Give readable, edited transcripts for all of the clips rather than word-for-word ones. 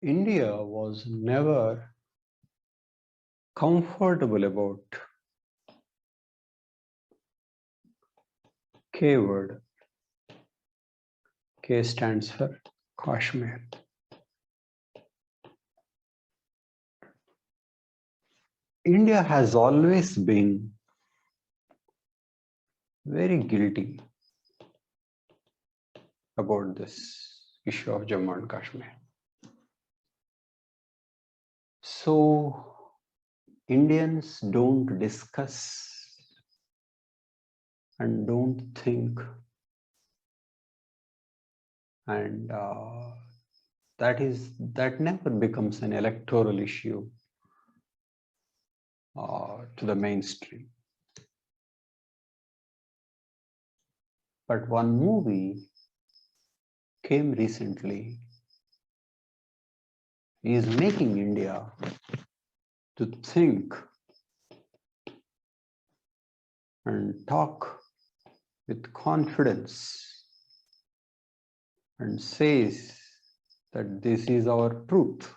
India was never comfortable about K word. K stands for Kashmir. India has always been very guilty about this issue of Jammu and Kashmir. So Indians don't discuss and don't think, and that never becomes an electoral issue to the mainstream. But one movie came recently is making India to think and talk with confidence and says that this is our truth.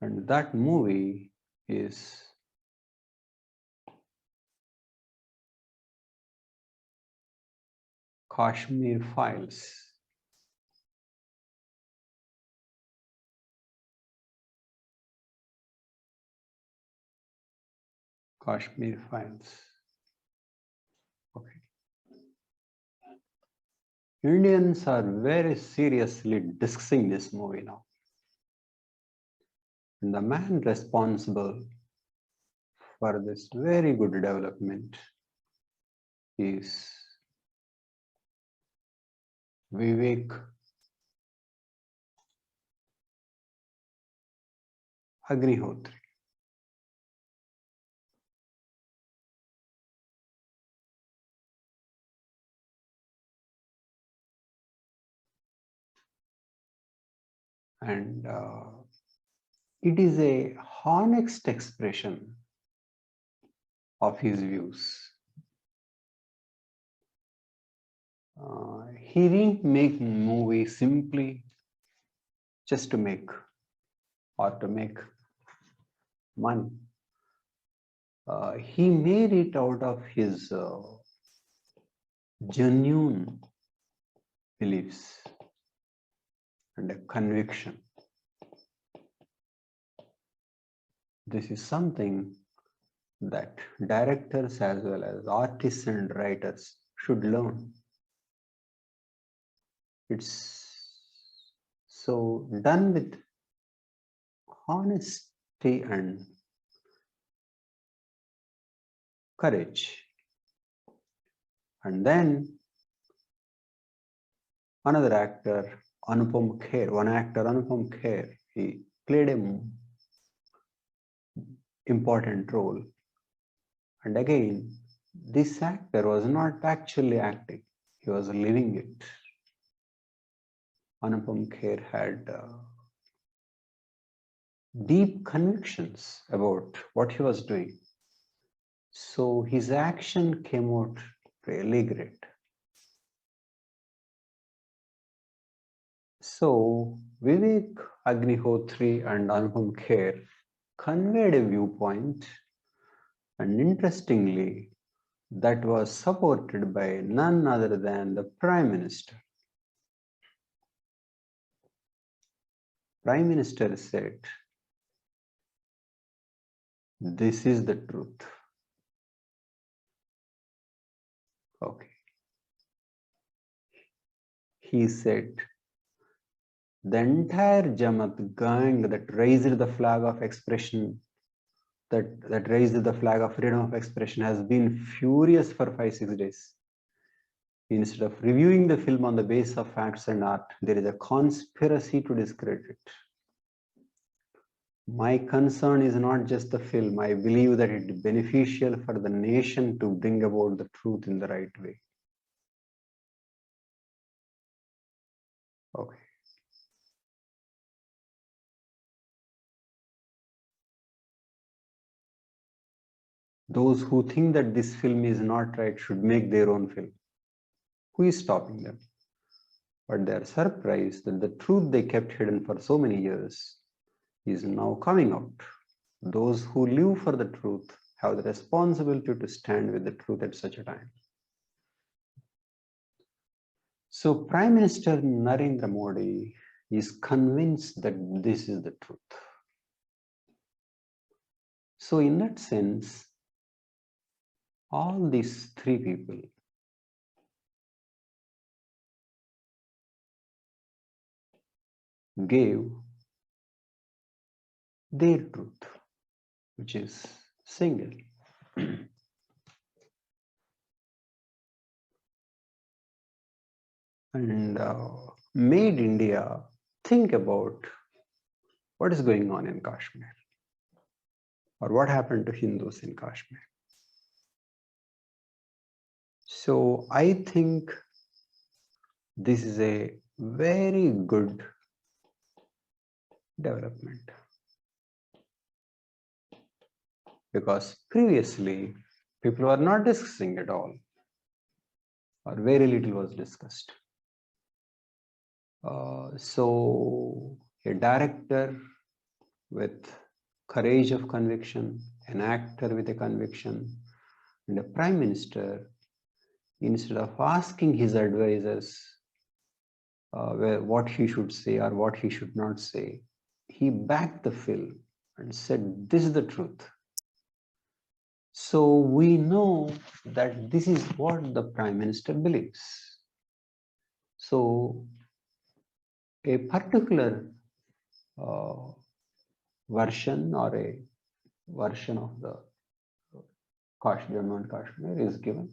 And that movie is Kashmir Files. Kashmir Files. Okay. Indians are very seriously discussing this movie now. And the man responsible for this very good development is Vivek Agnihotri. And it is a honest expression of his views. He didn't make movie simply just to make or to make money. He made it out of his genuine beliefs and a conviction. This is something that directors as well as artists and writers should learn. It's so done with honesty and courage. And then another actor, Anupam Kher, one actor, Anupam Kher, he played an important role. And again, this actor was not actually acting, he was living it. Anupam Kher had deep convictions about what he was doing. So his action came out really great. So Vivek Agnihotri and Anupam Kher conveyed a viewpoint, and interestingly, that was supported by none other than the Prime Minister. Prime Minister said, "This is the truth." Okay. He said, the entire Jamaat gang that raised the flag of expression, that raised the flag of freedom of expression has been furious for 5-6 days. Instead of reviewing the film on the basis of facts and art, there is a conspiracy to discredit it. My concern is not just the film. I believe that it is beneficial for the nation to bring about the truth in the right way. Okay. Those who think that this film is not right should make their own film. Who is stopping them? but they are surprised that the truth they kept hidden for so many years is now coming out. Those who live for the truth have the responsibility to stand with the truth at such a time. So Prime Minister Narendra Modi is convinced that this is the truth. So in that sense, all these three people gave their truth, which is single. And made India think about what is going on in Kashmir, or what happened to Hindus in Kashmir. So I think this is a very good development, because previously people were not discussing at all, or very little was discussed. So a director with courage of conviction, an actor with a conviction, and a prime minister, instead of asking his advisors what he should say or what he should not say, he backed the film and said, this is the truth. So we know that this is what the prime minister believes. So a particular version or a version of the Kashmir, non-Kashmir is given.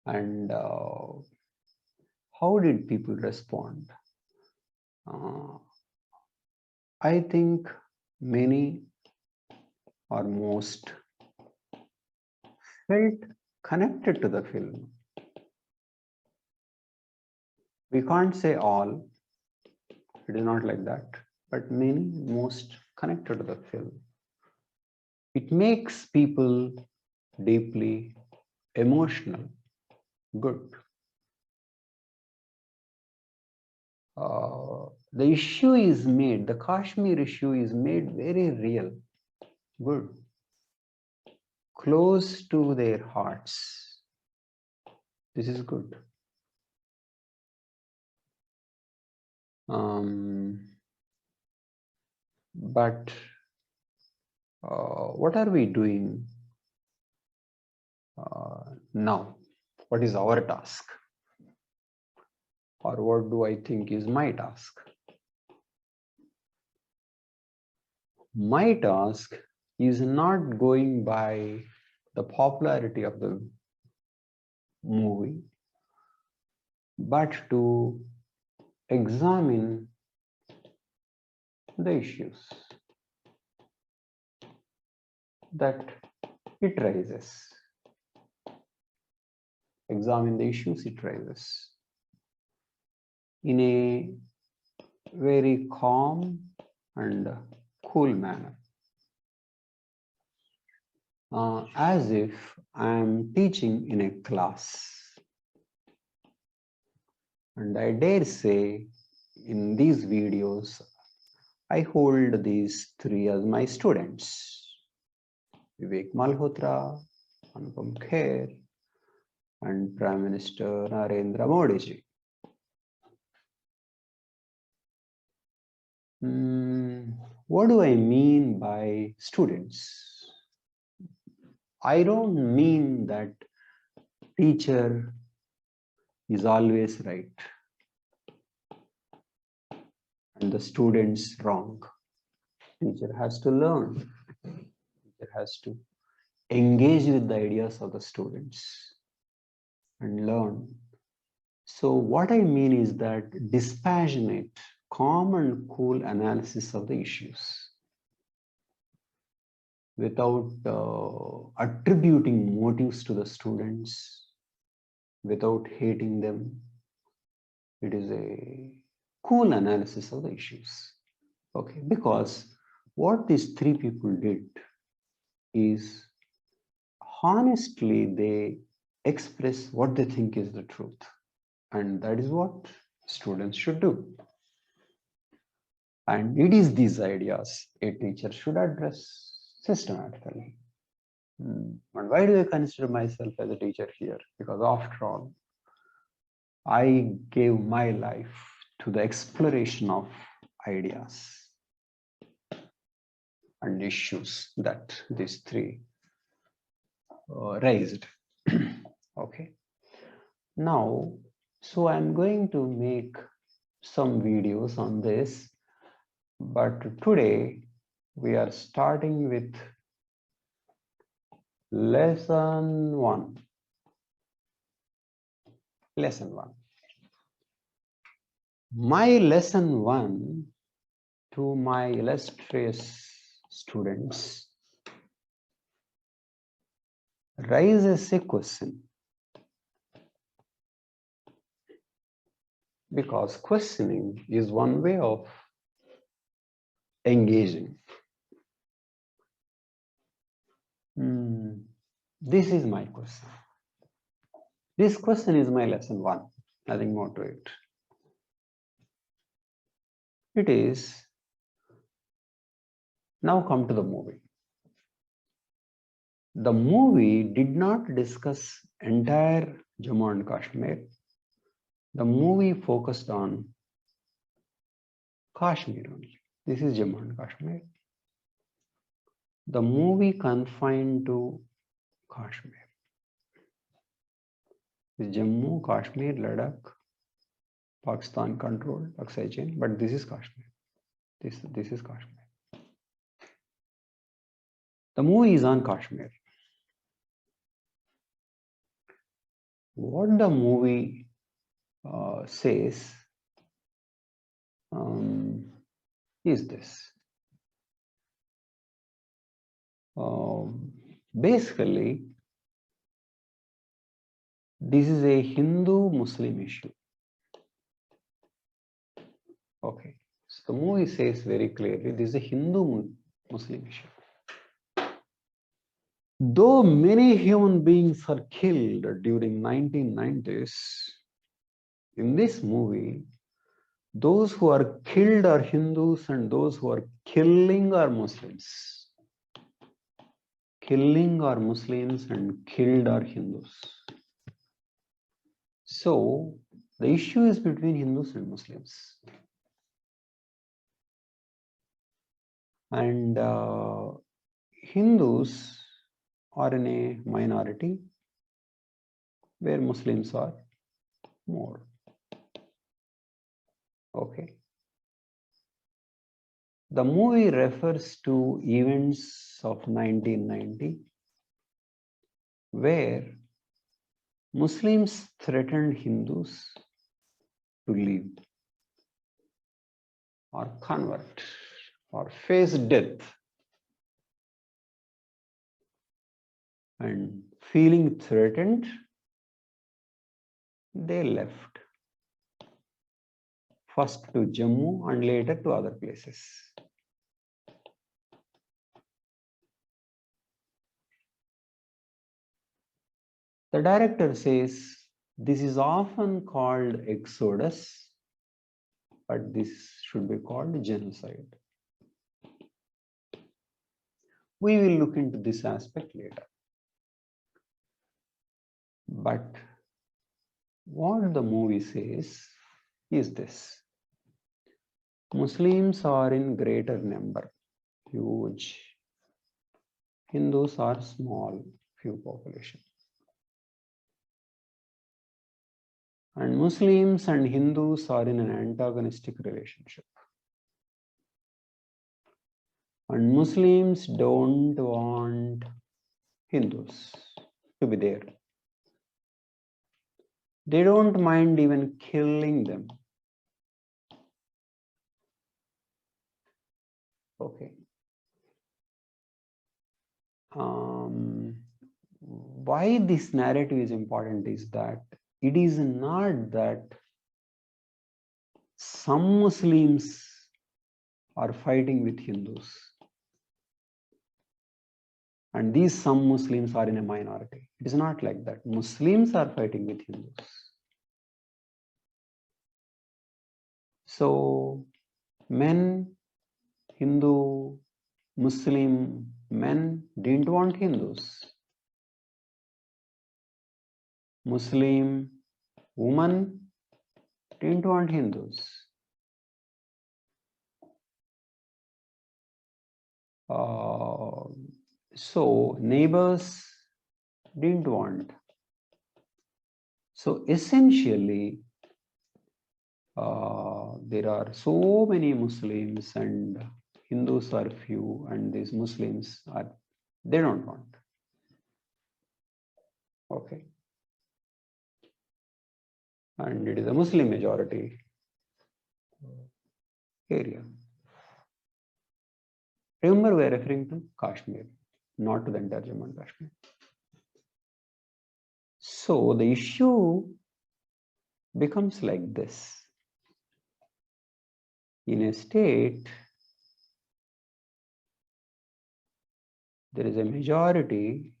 And how did people respond? I think many or most felt connected to the film. We can't say all, it is not like that, but many, most connected to the film. It makes people deeply emotional, good. The issue is made, the Kashmir issue is made very real, good, close to their hearts. This is good. But what are we doing now? What is our task? Or what do I think is my task? My task is not going by the popularity of the movie, but to examine the issues that it raises. Examine the issues it raises in a very calm and cool manner, as if I am teaching in a class. And I dare say in these videos, I hold these three as my students: Vivek Malhotra, Anupam Kher, and Prime Minister Narendra Modi ji. What do I mean by students? I don't mean that teacher is always right and the students wrong. Teacher has to learn. Teacher has to engage with the ideas of the students and learn. So what I mean is that dispassionate, calm and cool analysis of the issues without attributing motives to the students, without hating them. It is a cool analysis of the issues. Okay, because what these three people did is honestly they express what they think is the truth, and that is what students should do. And it is these ideas a teacher should address systematically. And why do I consider myself as a teacher here? Because after all, I gave my life to the exploration of ideas and issues that these three raised. Okay. Now, so I'm going to make some videos on this, but today we are starting with lesson 1. Lesson 1. My lesson 1 to my illustrious students raises a question, because questioning is one way of engaging. This is my question. This question is my lesson 1, nothing more to it. It is, now come to the movie. The movie did not discuss entire Jammu and Kashmir. The movie focused on Kashmir only. This is Jammu and Kashmir. The movie confined to Kashmir. Jammu, Kashmir, Ladakh, Pakistan controlled, Aksai chain, but this is Kashmir. This is Kashmir. The movie is on Kashmir. What the movie says is this. Basically, this is a Hindu-Muslim issue. Okay, so the movie says very clearly this is a Hindu-Muslim issue. Though many human beings are killed during 1990s, in this movie, those who are killed are Hindus and those who are killing are Muslims. Killing are Muslims and killed are Hindus. So the issue is between Hindus and Muslims. And Hindus are in a minority where Muslims are more. Okay. The movie refers to events of 1990 where Muslims threatened Hindus to leave or convert or face death, and feeling threatened, they left, first to Jammu and later to other places. The director says this is often called exodus, but this should be called genocide. We will look into this aspect later. But what the movie says is this. Muslims are in greater number, huge. Hindus are small, few population. And Muslims and Hindus are in an antagonistic relationship. And Muslims don't want Hindus to be there. They don't mind even killing them. Okay. Why this narrative is important is that it is not that some Muslims are fighting with Hindus and these some Muslims are in a minority. It is not like that. Muslims are fighting with Hindus. So men, Hindu, Muslim men didn't want Hindus. Muslim women didn't want Hindus. So neighbors didn't want. So essentially, there are so many Muslims and Hindus are few, and these Muslims are, they don't want. Okay. And it is a Muslim majority area. Remember, we are referring to Kashmir, not to the entire Jammu and Kashmir. So the issue becomes like this. In a state, there is a majority,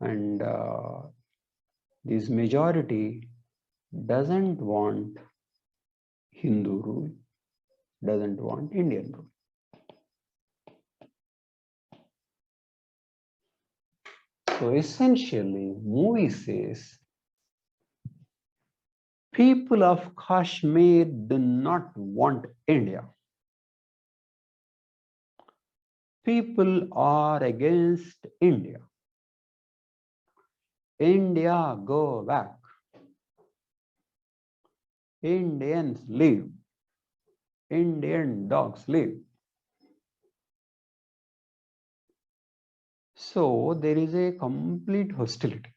and this majority doesn't want Hindu rule, doesn't want Indian rule. So essentially, movie says people of Kashmir do not want India. People are against India. India, go back. Indians leave. Indian dogs leave. So there is a complete hostility.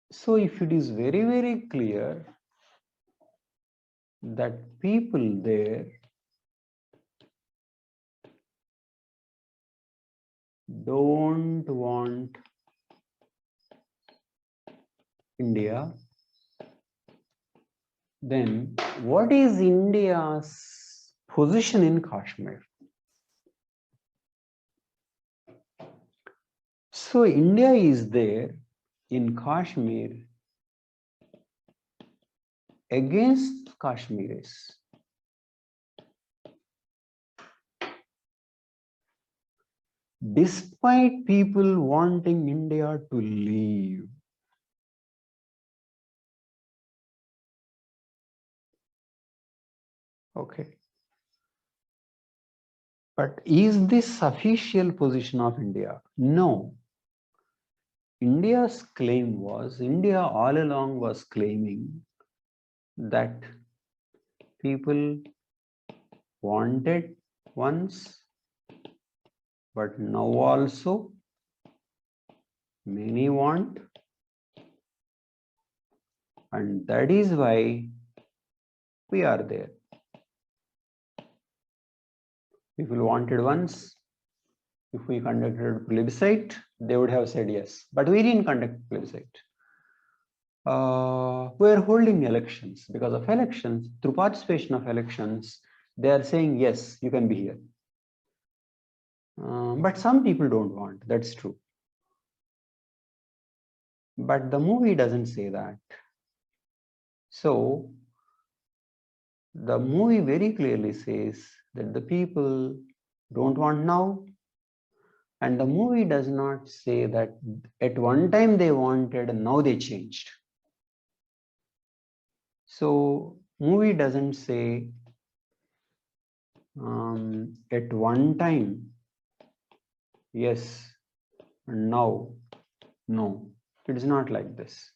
So if it is very, very clear that people there don't want India, then what is India's position in Kashmir? So India is there in Kashmir against Kashmiris. Despite people wanting India to leave. Okay. But is this official position of India? No. India's claim was, India all along was claiming that people wanted once, but now also many want, and that is why we are there. People wanted once. If we conducted a plebiscite, they would have said yes, but we didn't conduct plebiscite. We are holding elections. Because of elections, through participation of elections, they are saying yes, you can be here. But some people don't want, that's true. But the movie doesn't say that. So the movie very clearly says that the people don't want now. And the movie does not say that at one time they wanted and now they changed. So movie doesn't say at one time yes and now no. It is not like this.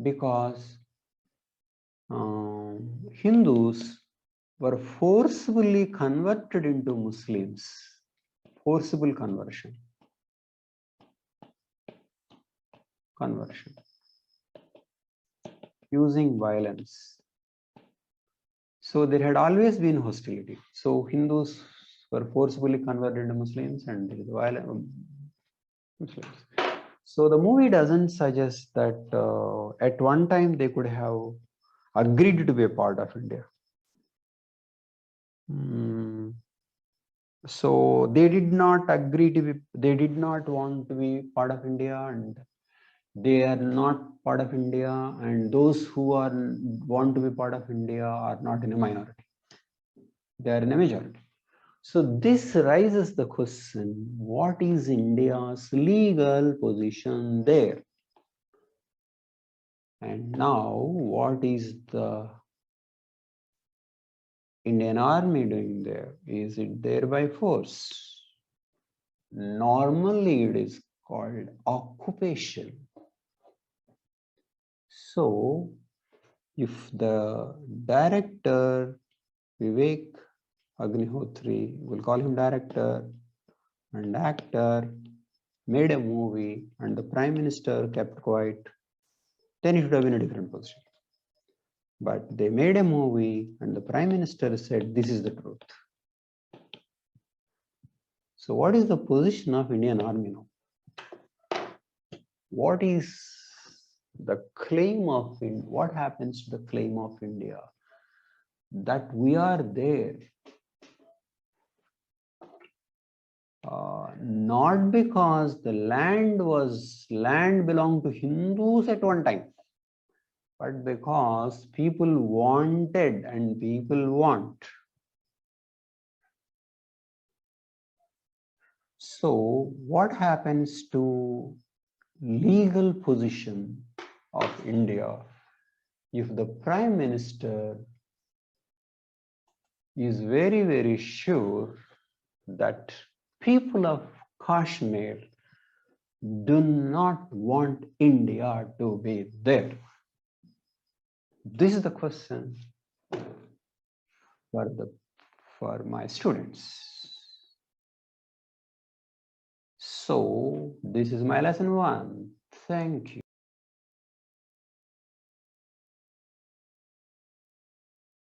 Because Hindus were forcibly converted into Muslims. Forcible conversion. Using violence. So there had always been hostility. So Hindus were forcibly converted into Muslims, and there is violence. Muslims. So the movie doesn't suggest that at one time they could have agreed to be a part of India. So they did not agree to be, they did not want to be part of India, and they are not part of India, and those who are want to be part of India are not in a minority. They are in a majority. So this raises the question, what is India's legal position there? And now what is the Indian Army doing there? Is it there by force? Normally it is called occupation. So if the director Vivek Agnihotri, we'll call him director, and actor made a movie and the prime minister kept quiet, then it would have been a different position. But they made a movie and the prime minister said, this is the truth. So what is the position of Indian Army now? What is the claim of India? What happens to the claim of India that we are there? Not because the land belonged to Hindus at one time, but because people wanted and people want. So what happens to legal position of India if the prime minister is very, very sure that people of Kashmir do not want India to be there? This is the question for my students. So this is my lesson 1. Thank you.